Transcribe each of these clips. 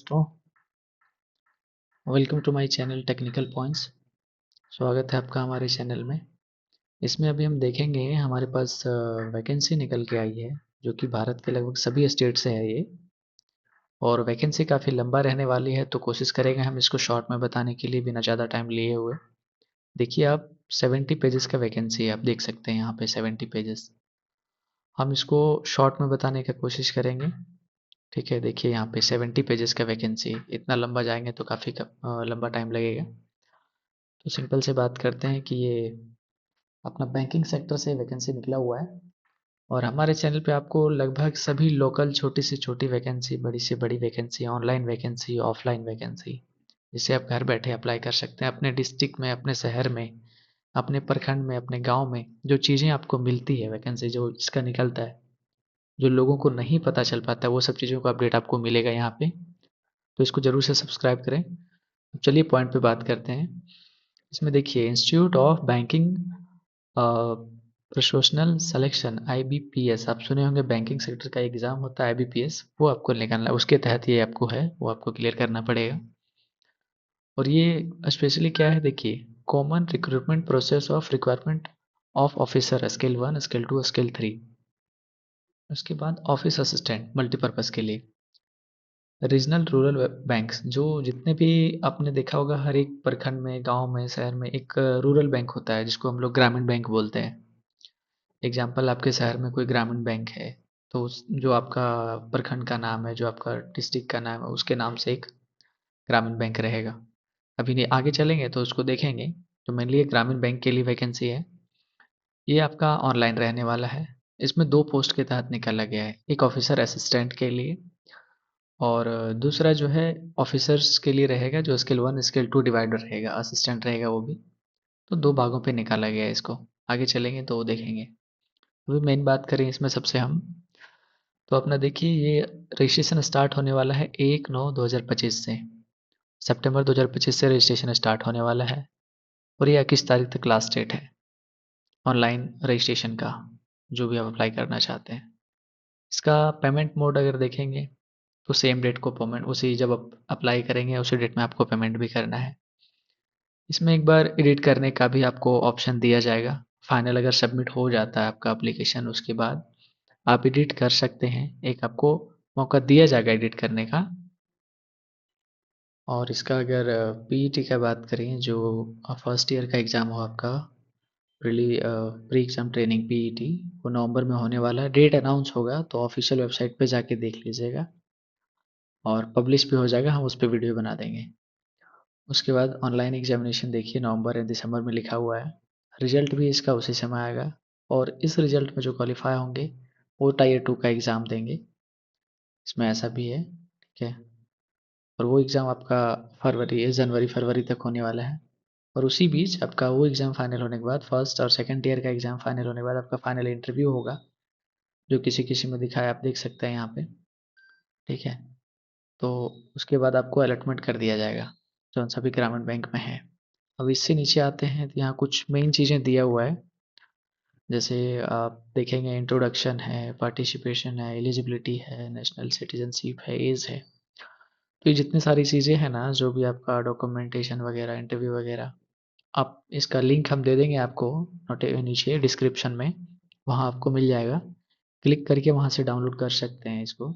दोस्तों, welcome to my channel technical points. स्वागत है आपका हमारे चैनल में। इसमें अभी हम देखेंगे हमारे पास वैकेंसी निकल के आई है जो कि भारत के लगभग सभी स्टेट से है ये। और वैकेंसी काफ़ी लंबा रहने वाली है, तो कोशिश करेंगे हम इसको शॉर्ट में बताने के लिए बिना ज़्यादा टाइम लिए हुए। देखिए आप 70 पेजेस का वैकेंसी है, आप देख सकते हैं यहाँ पे 70 पेजेस। हम इसको शॉर्ट में बताने की कोशिश करेंगे। ठीक है, देखिए यहाँ पे 70 पेजेस का वैकेंसी, इतना लंबा जाएंगे तो काफ़ी लंबा टाइम लगेगा। तो सिंपल से बात करते हैं कि ये अपना बैंकिंग सेक्टर से वैकेंसी निकला हुआ है। और हमारे चैनल पे आपको लगभग सभी लोकल छोटी से छोटी वैकेंसी, बड़ी से बड़ी vacancy, online vacancy, offline vacancy, जिसे आप घर बैठे अप्लाई कर सकते हैं अपने डिस्ट्रिक्ट में, अपने शहर में, अपने प्रखंड में, अपने गांव में। जो चीज़ें आपको मिलती है वैकेंसी जो इसका निकलता है, जो लोगों को नहीं पता चल पाता, वो सब चीज़ों का अपडेट आपको मिलेगा यहाँ पे। तो इसको ज़रूर से सब्सक्राइब करें। चलिए पॉइंट पे बात करते हैं। इसमें देखिए institute of banking professional selection IBPS, आप सुने होंगे, बैंकिंग सेक्टर का एग्जाम होता है IBPS, वो आपको निकालना है। उसके तहत ये आपको है, वो आपको क्लियर करना पड़ेगा। और ये स्पेशली क्या है, देखिए, common recruitment process of requirement of officer scale 1, scale 2, scale 3। उसके बाद ऑफिस असिस्टेंट मल्टीपर्पज़ के लिए। रीजनल रूरल बैंक्स, जो जितने भी आपने देखा होगा, हर एक प्रखंड में, गांव में, शहर में एक रूरल बैंक होता है जिसको हम लोग ग्रामीण बैंक बोलते हैं। एग्जाम्पल, आपके शहर में कोई ग्रामीण बैंक है, तो उस जो आपका प्रखंड का नाम है, जो आपका डिस्ट्रिक्ट का नाम है, उसके नाम से एक ग्रामीण बैंक रहेगा। अभी नहीं, आगे चलेंगे तो उसको देखेंगे। तो मेनली एक ग्रामीण बैंक के लिए वैकेंसी है। ये आपका ऑनलाइन रहने वाला है। इसमें दो पोस्ट के तहत निकाला गया है, एक ऑफिसर असिस्टेंट के लिए, और दूसरा जो है ऑफिसर्स के लिए रहेगा, जो स्केल 1, स्केल 2 डिवाइडर रहेगा, असिस्टेंट रहेगा वो भी। तो दो भागों पे निकाला गया है इसको। आगे चलेंगे तो वो देखेंगे। अभी मेन बात करें इसमें सबसे हम, तो अपना देखिए ये रजिस्ट्रेशन स्टार्ट होने वाला है 1/9/2025 से। सितंबर 2025 से रजिस्ट्रेशन स्टार्ट होने वाला है। और ये 21 तारीख तक लास्ट डेट है ऑनलाइन रजिस्ट्रेशन का, जो भी आप अप्लाई करना चाहते हैं। इसका पेमेंट मोड अगर देखेंगे तो सेम डेट को पेमेंट, उसी जब आप अप्लाई करेंगे उसी डेट में आपको पेमेंट भी करना है। इसमें एक बार एडिट करने का भी आपको ऑप्शन दिया जाएगा। फाइनल अगर सबमिट हो जाता है आपका एप्लीकेशन, उसके बाद आप एडिट कर सकते हैं, एक आपको मौका दिया जाएगा एडिट करने का। और इसका अगर पीईटी का बात करें, जो फर्स्ट ईयर का एग्ज़ाम हो आपका, प्री एग्ज़ाम ट्रेनिंग पीईटी, वो नवंबर में होने वाला है। डेट अनाउंस होगा तो ऑफिशियल वेबसाइट पे जाके देख लीजिएगा, और पब्लिश भी हो जाएगा, हम उस पर वीडियो बना देंगे। उसके बाद ऑनलाइन एग्जामिनेशन देखिए नवंबर या दिसंबर में लिखा हुआ है। रिजल्ट भी इसका उसी समय आएगा। और इस रिजल्ट में जो क्वालिफाई होंगे वो टायर 2 का एग्ज़ाम देंगे। इसमें ऐसा भी है, ठीक है। और वो एग्ज़ाम आपका जनवरी फरवरी तक होने वाला है। और उसी बीच आपका वो एग्ज़ाम फाइनल होने के बाद, फर्स्ट और सेकंड ईयर का एग्ज़ाम फाइनल होने के बाद आपका फाइनल इंटरव्यू होगा, जो किसी किसी में दिखा है, आप देख सकते हैं यहाँ पे, ठीक है। तो उसके बाद आपको अलॉटमेंट कर दिया जाएगा, जो सभी ग्रामीण बैंक में है। अब इससे नीचे आते हैं तो यहाँ कुछ मेन चीज़ें दिया हुआ है। जैसे आप देखेंगे इंट्रोडक्शन है, पार्टिसिपेशन है, एलिजिबिलिटी है, नेशनल सिटीजनशिप है, एज है। तो ये जितनी सारी चीज़ें हैं ना, जो भी आपका डॉक्यूमेंटेशन वगैरह, इंटरव्यू वगैरह, आप इसका लिंक हम दे देंगे आपको नोटे नीचे डिस्क्रिप्शन में, वहाँ आपको मिल जाएगा। क्लिक करके वहाँ से डाउनलोड कर सकते हैं इसको।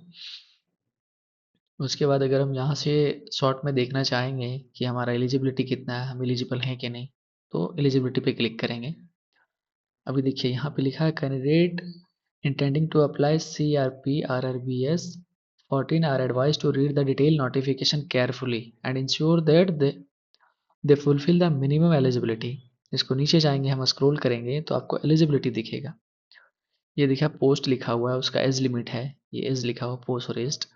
उसके बाद अगर हम यहाँ से शॉर्ट में देखना चाहेंगे कि हमारा एलिजिबिलिटी कितना है, हम एलिजिबल हैं कि नहीं, तो एलिजिबिलिटी पे क्लिक करेंगे। अभी देखिए यहाँ पे लिखा है, candidate intending to apply CRP RRBS 14 are advise to read the detail notification carefully and ensure that they fulfil the minimum eligibility. इसको नीचे जाएंगे, हम स्क्रॉल करेंगे तो आपको एलिजिबिलिटी दिखेगा। ये देखिए पोस्ट लिखा हुआ है, उसका एज लिमिट है, ये एज लिखा हुआ पोस्ट और एज,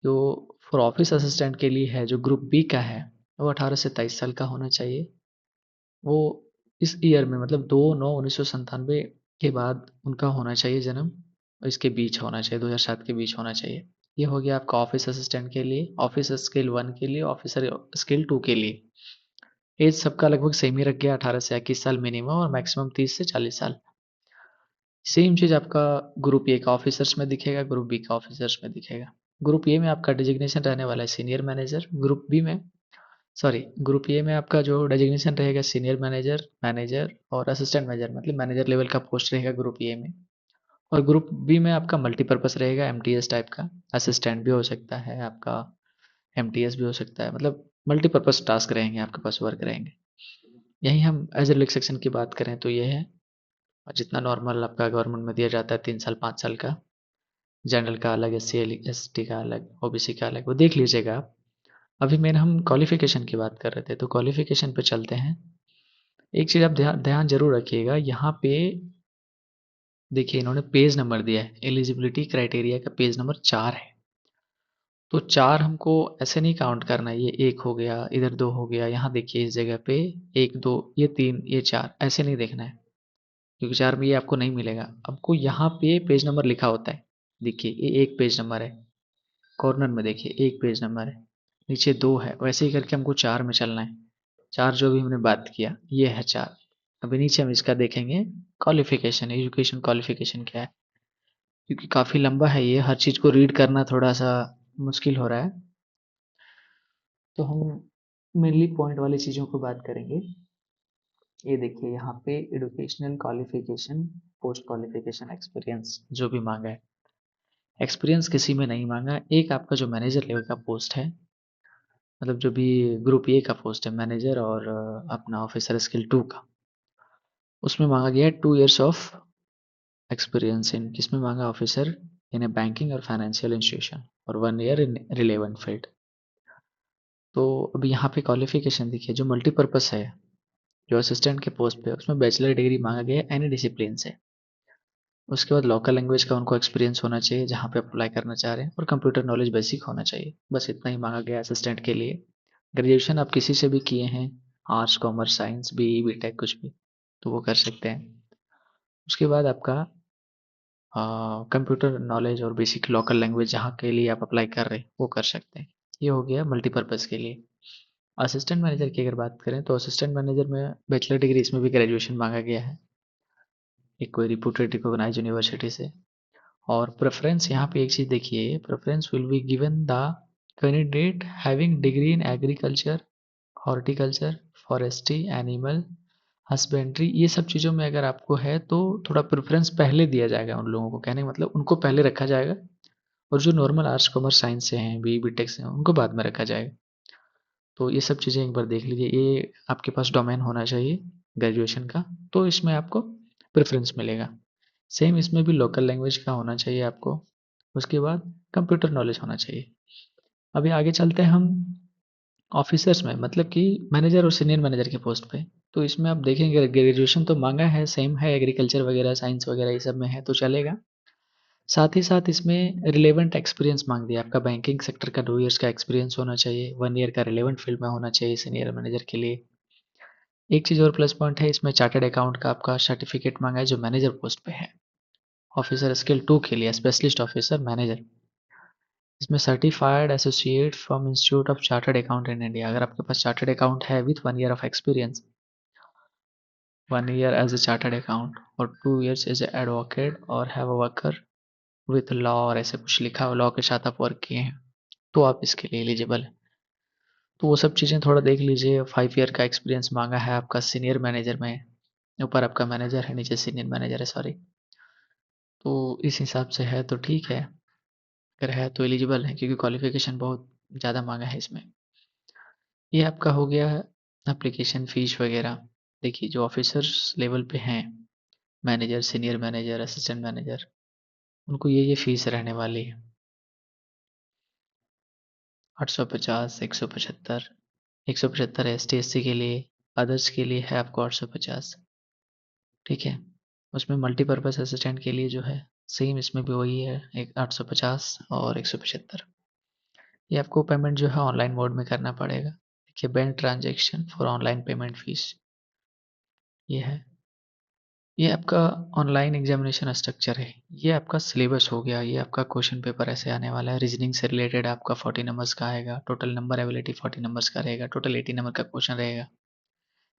जो फॉर ऑफिस असिस्टेंट के लिए है, जो ग्रुप बी का है, वो 18 से 23 साल का होना चाहिए। वो इस ईयर में, मतलब 2/9/1997 के बाद उनका होना चाहिए जन्म, और इसके बीच होना चाहिए, 2007 के बीच होना चाहिए। ये हो गया आपका ऑफिस असिस्टेंट के लिए, ऑफिस स्किल 1 के लिए, ऑफिसर स्किल 2 के लिए। एज सबका लगभग सेम ही रख गया, 18 से 21 साल मिनिमम, और मैक्सिमम 30 से 40 साल। सेम चीज़ आपका ग्रुप ए का ऑफिसर्स में दिखेगा, ग्रुप बी का ऑफिसर्स में दिखेगा। ग्रुप ए में आपका डिजिग्नेशन रहने वाला है सीनियर मैनेजर। ग्रुप ए में आपका जो डेजिग्नेशन रहेगा सीनियर मैनेजर, मैनेजर और असिस्टेंट मैनेजर, मतलब मैनेजर लेवल का पोस्ट रहेगा ग्रुप ए में। और ग्रुप बी में आपका मल्टीपर्पस रहेगा, एमटीएस टाइप का, असिस्टेंट भी हो सकता है आपका, एमटीएस भी हो सकता है, मतलब मल्टीपर्पस टास्क रहेंगे आपके पास, वर्क रहेंगे। यही हम एज रिलैक्सेशन की बात करें तो ये है। और जितना नॉर्मल आपका गवर्नमेंट में दिया जाता है 3 साल 5 साल का, जनरल का अलग, एस टी का अलग, ओबीसी का अलग, वो देख लीजिएगा आप। अभी मेन हम क्वालिफिकेशन की बात कर रहे थे, तो क्वालिफिकेशन पे चलते हैं। एक चीज़ आप ध्यान ध्यान जरूर रखिएगा, यहाँ पे देखिए इन्होंने पेज नंबर दिया है, एलिजिबिलिटी क्राइटेरिया का पेज नंबर 4 है। तो 4 हमको ऐसे नहीं काउंट करना है, ये 1 हो गया, इधर 2 हो गया, यहाँ देखिए इस जगह पे 1 2, ये 3, ये 4, ऐसे नहीं देखना है, क्योंकि 4 में ये आपको नहीं मिलेगा। आपको यहाँ पे पेज नंबर लिखा होता है, देखिए ये 1 पेज नंबर है, कॉर्नर में देखिए 1 पेज नंबर है, नीचे 2 है, वैसे ही करके हमको 4 में चलना है। 4 जो भी हमने बात किया ये है 4। अभी नीचे हम इसका देखेंगे क्वालिफिकेशन, एजुकेशन क्वालिफिकेशन क्या है, क्योंकि काफ़ी लंबा है ये, हर चीज़ को रीड करना थोड़ा सा मुश्किल हो रहा है। तो हम मेनली पॉइंट वाली चीज़ों को बात करेंगे। ये देखिए यहाँ पे educational qualification, post qualification, experience जो भी मांगा है, एक्सपीरियंस किसी में नहीं मांगा। एक आपका जो मैनेजर लेवल का पोस्ट है, मतलब जो भी ग्रुप ए का पोस्ट है मैनेजर और अपना ऑफिसर स्किल 2 का, उसमें मांगा गया है 2 years ऑफ एक्सपीरियंस इन, किसमें मांगा, ऑफिसर इन ए बैंकिंग और फाइनेंशियल इंस्टीट्यूशन, और 1 year इन रिलेवेंट फील्ड। तो अभी यहाँ पे क्वालिफिकेशन देखिए, जो मल्टीपर्पस है, जो असिस्टेंट के पोस्ट पे, उसमें बैचलर डिग्री मांगा गया है एनी डिसिप्लिन से। उसके बाद लोकल लैंग्वेज का उनको एक्सपीरियंस होना चाहिए जहाँ पे अप्लाई करना चाह रहे हैं, और कंप्यूटर नॉलेज बेसिक होना चाहिए। बस इतना ही मांगा गया है असिस्टेंट के लिए। ग्रेजुएशन आप किसी से भी किए हैं, arts commerce science BE BTech कुछ भी, तो वो कर सकते हैं। उसके बाद आपका कंप्यूटर नॉलेज और बेसिक लोकल लैंग्वेज जहाँ के लिए आप अप्लाई कर रहे हैं वो कर सकते हैं। ये हो गया मल्टीपर्पज़ के लिए। असिस्टेंट मैनेजर की अगर बात करें तो असिस्टेंट मैनेजर में बैचलर डिग्री, इसमें भी ग्रेजुएशन मांगा गया है एक कोई रिप्यूटेड रिकॉग्नाइज यूनिवर्सिटी से। और प्रेफरेंस यहाँ पे एक चीज़ देखिए, preference will be given the candidate having degree in agriculture, horticulture, forestry, animal husbandry, ये सब चीज़ों में अगर आपको है तो थोड़ा प्रेफरेंस पहले दिया जाएगा उन लोगों को, कहने का मतलब उनको पहले रखा जाएगा। और जो नॉर्मल आर्ट्स कॉमर्स साइंस से हैं, बी बीटेक से हैं, उनको बाद में रखा जाएगा। तो ये सब चीज़ें एक बार देख लीजिए, ये आपके पास डोमेन होना चाहिए ग्रेजुएशन का, तो इसमें आपको प्रेफरेंस मिलेगा। सेम इसमें भी लोकल लैंग्वेज का होना चाहिए आपको, उसके बाद कंप्यूटर नॉलेज होना चाहिए। अभी आगे चलते हैं हम ऑफिसर्स में, मतलब कि मैनेजर और सीनियर मैनेजर के पोस्ट पे। तो इसमें आप देखेंगे ग्रेजुएशन तो मांगा है, सेम है, एग्रीकल्चर वगैरह साइंस वगैरह ये सब में है तो चलेगा। साथ ही साथ इसमें रिलेवेंट एक्सपीरियंस मांग दिया, आपका बैंकिंग सेक्टर का 2 years का एक्सपीरियंस होना चाहिए, 1 year का रिलेवेंट फील्ड में होना चाहिए सीनियर मैनेजर के लिए। एक चीज़ और प्लस पॉइंट है, इसमें चार्टर्ड अकाउंट का आपका सर्टिफिकेट मांगा है जो मैनेजर पोस्ट पे है, ऑफिसर स्किल 2 के लिए, स्पेशलिस्ट ऑफिसर मैनेजर। इसमें certified associate from institute of chartered account in India, अगर आपके पास चार्टर्ड अकाउंट है with 1 year of experience, 1 year as a chartered account और 2 years एज ए एडवोकेट और have a worker with law, और ऐसे कुछ लिखा हो, लॉ के साथ आप वर्क किए हैं, तो आप इसके लिए एलिजिबल है। तो वो सब चीज़ें थोड़ा देख लीजिए। 5 year का एक्सपीरियंस मांगा है आपका सीनियर मैनेजर में, ऊपर आपका मैनेजर है, नीचे सीनियर मैनेजर है, सॉरी। तो इस हिसाब से है तो ठीक है, अगर है तो एलिजिबल है, क्योंकि क्वालिफिकेशन बहुत ज़्यादा मांगा है इसमें। ये आपका हो गया एप्लीकेशन फ़ीस वगैरह। देखिए जो ऑफिसर्स लेवल पे हैं, manager, senior manager, assistant manager, उनको ये फ़ीस रहने वाली है, 850, 175। 175 एस टी एस सी के लिए, अदर्स के लिए है आपको 850, ठीक है। उसमें मल्टीपर्पज़ असिस्टेंट के लिए जो है सेम, इसमें भी वही है, एक 850 और 175। ये आपको पेमेंट जो है ऑनलाइन मोड में करना पड़ेगा। देखिए bank transaction for online payment fees, ये है। ये आपका ऑनलाइन एग्जामिनेशन स्ट्रक्चर है, ये आपका सिलेबस हो गया, ये आपका क्वेश्चन पेपर ऐसे आने वाला है। रीजनिंग से रिलेटेड आपका 40 नंबर्स का आएगा, टोटल नंबर एबिलिटी 40 नंबर्स का रहेगा, टोटल 80 नंबर का क्वेश्चन रहेगा,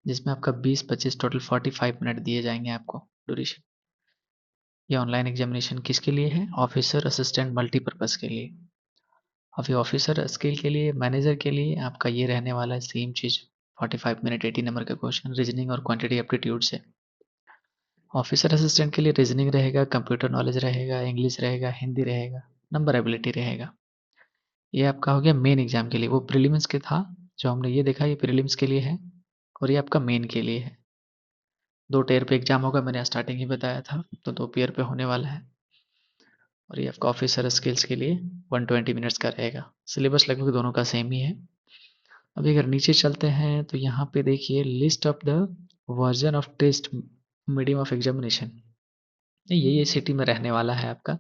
जिसमें आपका 20-25 टोटल 45 मिनट दिए जाएंगे आपको ड्यूरेशन। ये ऑनलाइन एग्जामिनेशन किसके लिए है, ऑफिसर असिस्टेंट मल्टीपर्पज़ के लिए। अभी ऑफिसर स्किल के लिए, मैनेजर के लिए आपका ये रहने वाला है सेम चीज़, 45 मिनट 80 नंबर का क्वेश्चन रीजनिंग और क्वांटिटी एप्टीट्यूड से। ऑफिसर असिस्टेंट के लिए रीजनिंग रहेगा, कंप्यूटर नॉलेज रहेगा, इंग्लिश रहेगा, हिंदी रहेगा, नंबर एबिलिटी रहेगा। ये आपका हो गया मेन एग्जाम के लिए। वो प्रीलिम्स के था जो हमने ये देखा, ये प्रीलिम्स के लिए है और ये आपका मेन के लिए है। 2 टेयर पे एग्जाम होगा, मैंने स्टार्टिंग ही बताया था, तो 2 पेयर पे होने वाला है। और ये आपका ऑफिसर स्किल्स के लिए 120 मिनट्स का रहेगा। सिलेबस लगभग दोनों का सेम ही है। अभी अगर नीचे चलते हैं तो यहाँ पे देखिए list of the version of test medium of examination, ये सिटी में रहने वाला है आपका।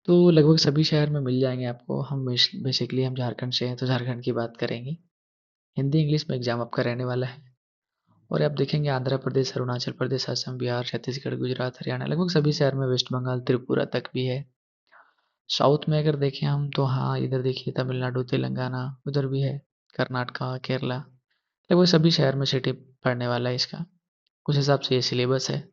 तो लगभग सभी शहर में मिल जाएंगे आपको। हम बेसिकली हम झारखंड से हैं तो झारखंड की बात करेंगे। हिंदी इंग्लिश में एग्जाम आपका रहने वाला है। और आप देखेंगे आंध्र प्रदेश, अरुणाचल प्रदेश, असम, बिहार, छत्तीसगढ़, गुजरात, हरियाणा, लगभग सभी शहर में, वेस्ट बंगाल, त्रिपुरा तक भी है। साउथ में अगर देखें हम तो हाँ, इधर देखिए तमिलनाडु, तेलंगाना, उधर भी है, कर्नाटका, केरला, लगभग सभी शहर में सिटी पड़ने वाला है इसका। उस हिसाब से ये सिलेबस है।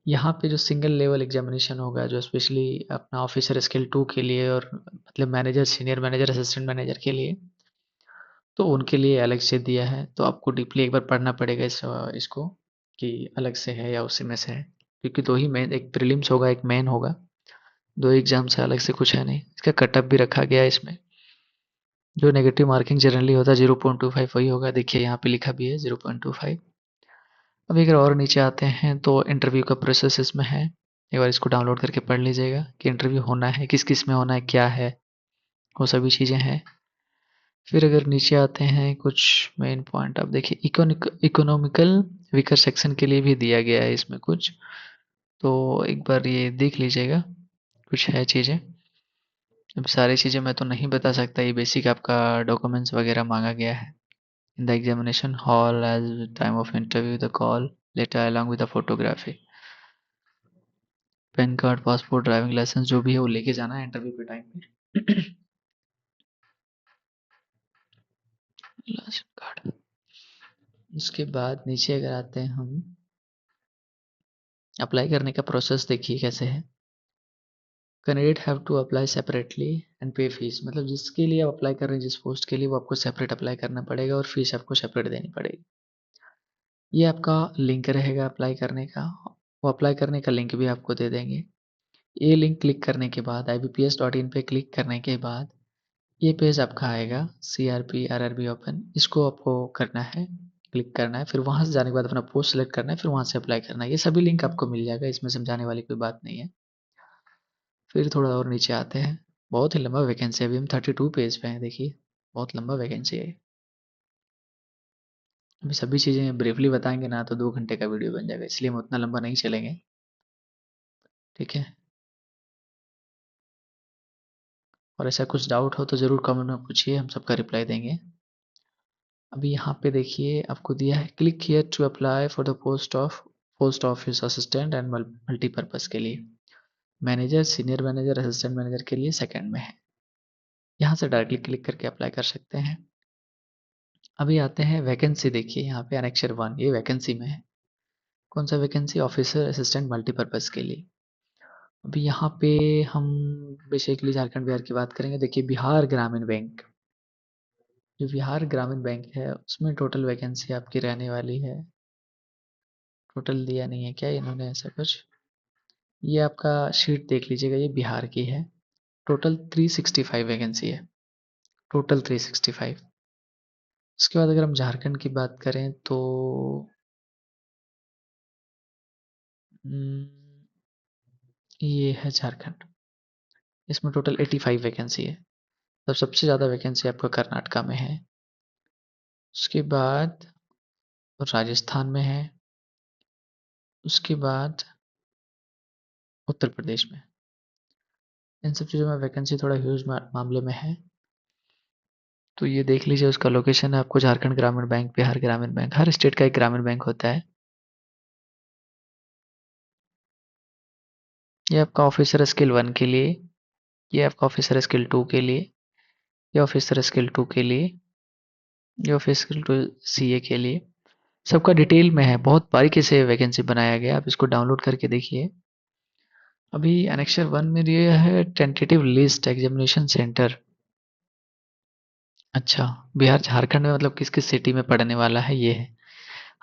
यहाँ पे जो सिंगल लेवल एग्जामिनेशन होगा, जो स्पेशली अपना ऑफिसर स्किल 2 के लिए और मतलब manager, senior manager, assistant manager के लिए, तो उनके लिए अलग से दिया है। तो आपको डीपली एक बार पढ़ना पड़ेगा इसको कि अलग से है या उसी में से है, क्योंकि 2 ही मेन, एक प्रीलिम्स होगा, एक मेन होगा। 2 एग्जाम से अलग से कुछ है नहीं। इसका कट ऑफ भी रखा गया है इसमें। जो नेगेटिव मार्किंग जनरली होता है 0.25 वही होगा। देखिए यहाँ पे लिखा भी है 0.25। अभी अगर और नीचे आते हैं तो इंटरव्यू का प्रोसेस इसमें है। एक बार इसको डाउनलोड करके पढ़ लीजिएगा कि इंटरव्यू होना है, किस किस में होना है, क्या है, वो सभी चीज़ें हैं। फिर अगर नीचे आते हैं कुछ मेन पॉइंट, आप देखिए इकोनॉमिकल वीकर सेक्शन के लिए भी दिया गया है इसमें कुछ, तो एक बार ये देख लीजिएगा, कुछ है चीज़ें। अब सारी चीज़ें मैं तो नहीं बता सकता, ये बेसिक आपका डॉक्यूमेंट्स वगैरह मांगा गया है। In the examination hall as time of interview the call letter along with the photography, PAN card, passport, driving licence जो भी है वो लेके जाना है इंटरव्यू के टाइम पे। Ration card. उसके बाद नीचे अगर आते हैं हम, अप्लाई करने का प्रोसेस देखिए कैसे है। Candidate have to apply separately and pay fees, मतलब जिसके लिए आप अप्लाई कर रहे हैं, जिस पोस्ट के लिए, वो आपको सेपरेट अप्लाई करना पड़ेगा और फीस आपको सेपरेट देनी पड़ेगी। ये आपका लिंक रहेगा अप्लाई करने का, वो अप्लाई करने का लिंक भी आपको दे देंगे। ये लिंक क्लिक करने के बाद ibps.in पे क्लिक करने के बाद ये पेज आपका आएगा, CRP RRB ओपन, इसको आपको करना है, क्लिक करना है। फिर वहाँ से जाने के बाद अपना पोस्ट सेलेक्ट करना है, फिर वहाँ से अप्लाई करना है। ये सभी लिंक आपको मिल जाएगा, इसमें समझाने वाली कोई बात नहीं है। फिर थोड़ा और नीचे आते हैं, बहुत ही लंबा वैकेंसी है। अभी हम 32 पेज पे हैं, देखिए बहुत लंबा वैकेंसी है। अभी सभी चीज़ें ब्रीफली बताएंगे ना तो 2 घंटे का वीडियो बन जाएगा, इसलिए हम उतना लंबा नहीं चलेंगे। ठीक है, और ऐसा कुछ डाउट हो तो ज़रूर कमेंट में पूछिए, हम सबका रिप्लाई देंगे। अभी यहाँ पे देखिए आपको दिया है click here to apply for the post office assistant and multipurpose के लिए। Manager, senior manager, assistant manager के लिए सेकंड में है। यहाँ से डायरेक्टली क्लिक करके अप्लाई कर सकते हैं। अभी आते हैं वैकेंसी, देखिए यहाँ पे एनेक्चर 1 ये वैकेंसी में है। कौन सा वैकेंसी? ऑफिसर असिस्टेंट मल्टीपर्पज़ के लिए। अभी यहाँ पे हम बेसिकली झारखंड बिहार की बात करेंगे। देखिए बिहार ग्रामीण बैंक, जो बिहार ग्रामीण बैंक है उसमें टोटल वैकेंसी आपकी रहने वाली है, टोटल दिया नहीं है क्या इन्होंने ऐसा कुछ, ये आपका शीट देख लीजिएगा, ये बिहार की है। टोटल 365 वैकेंसी है, टोटल 365। उसके बाद अगर हम झारखंड की बात करें तो हम्म, ये है झारखंड, इसमें टोटल 85 वैकेंसी है। तब सबसे ज़्यादा वैकेंसी आपका कर्नाटका में है, उसके बाद राजस्थान में है, उसके बाद उत्तर प्रदेश में। इन सब चीज़ों में वैकेंसी थोड़ा ह्यूज मामले में है। तो ये देख लीजिए उसका लोकेशन है आपको, झारखंड ग्रामीण बैंक, बिहार ग्रामीण बैंक, हर स्टेट का एक ग्रामीण बैंक होता है। ये आपका ऑफिसर स्किल 1 के लिए, ये आपका ऑफिसर स्किल 2 के लिए, ये ऑफिसर स्किल 2 के लिए, ये ऑफिसर स्किल 2 CA के लिए। सबका डिटेल में है, बहुत बारीकी से वैकेंसी बनाया गया, आप इसको डाउनलोड करके देखिए। अभी एनेक्चर 1 में दिया है टेंटेटिव लिस्ट एग्जामिनेशन सेंटर, अच्छा, बिहार झारखंड में मतलब किस किस सिटी में पड़ने वाला है ये है।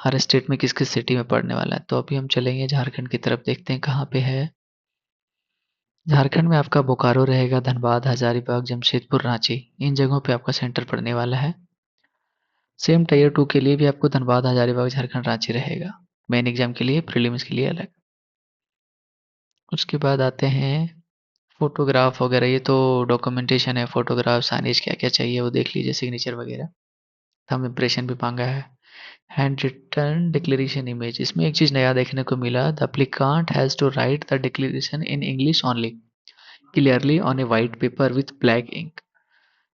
हर स्टेट में किस किस सिटी में पड़ने वाला है। तो अभी हम चलेंगे झारखंड की तरफ, देखते हैं कहाँ पे है। झारखंड में आपका बोकारो रहेगा, धनबाद, हजारीबाग, जमशेदपुर, रांची, इन जगहों पे आपका सेंटर पड़ने वाला है। सेम टायर 2 के लिए भी आपको धनबाद, हजारीबाग, झारखंड, रांची रहेगा। मेन एग्जाम के लिए, प्रीलिम्स के लिए अलग। उसके बाद आते हैं फोटोग्राफ वगैरह, ये तो डॉक्यूमेंटेशन है। फोटोग्राफ, साइनेज, क्या क्या चाहिए वो देख लीजिए, सिग्नेचर वगैरह। थंब इम्प्रेशन भी मांगा है। हैंड रिटन डिक्लेरेशन इमेज, इसमें एक चीज़ नया देखने को मिला। The applicant has to write the declaration in English only, clearly on a white paper with black ink.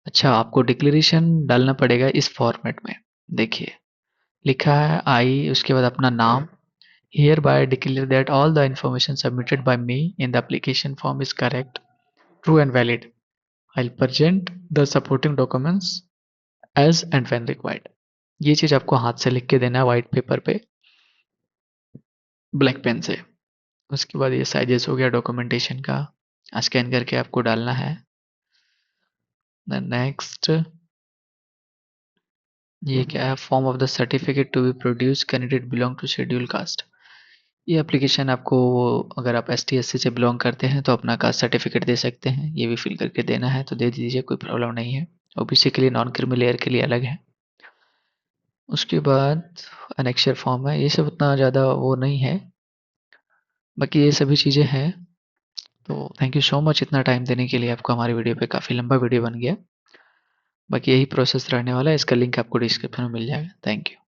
अच्छा, आपको डिक्लेरेशन डालना पड़ेगा इस फॉर्मेट में। देखिए, लिखा है आई, उसके बाद अपना नाम। Hereby declare that all the information submitted by me in the application form is correct, true and valid. I'll present the supporting documents as and when required. ये चीज आपको हाथ से लिख के देना है व्हाइट पेपर पे, ब्लैक पेन से। उसके बाद ये साइजेस हो गया डॉक्यूमेंटेशन का, स्कैन करके आपको डालना है। नेक्स्ट, ये क्या है, form of the certificate to be produce, candidate belong to schedule caste. ये एप्लीकेशन आपको, अगर आप ST SC से बिलोंग करते हैं तो अपना कास्ट सर्टिफिकेट दे सकते हैं, ये भी फिल करके देना है तो दे दीजिए, कोई प्रॉब्लम नहीं है। OBC के लिए, नॉन क्रीमी लेयर के लिए अलग है। उसके बाद अनेक्शर फॉर्म है, ये सब उतना ज़्यादा वो नहीं है, बाकी ये सभी चीज़ें हैं। तो थैंक यू सो मच इतना टाइम देने के लिए आपको। हमारी वीडियो पे काफ़ी लंबा वीडियो बन गया, बाकी यही प्रोसेस रहने वाला है। इसका लिंक आपको डिस्क्रिप्शन में मिल जाएगा। Thank you.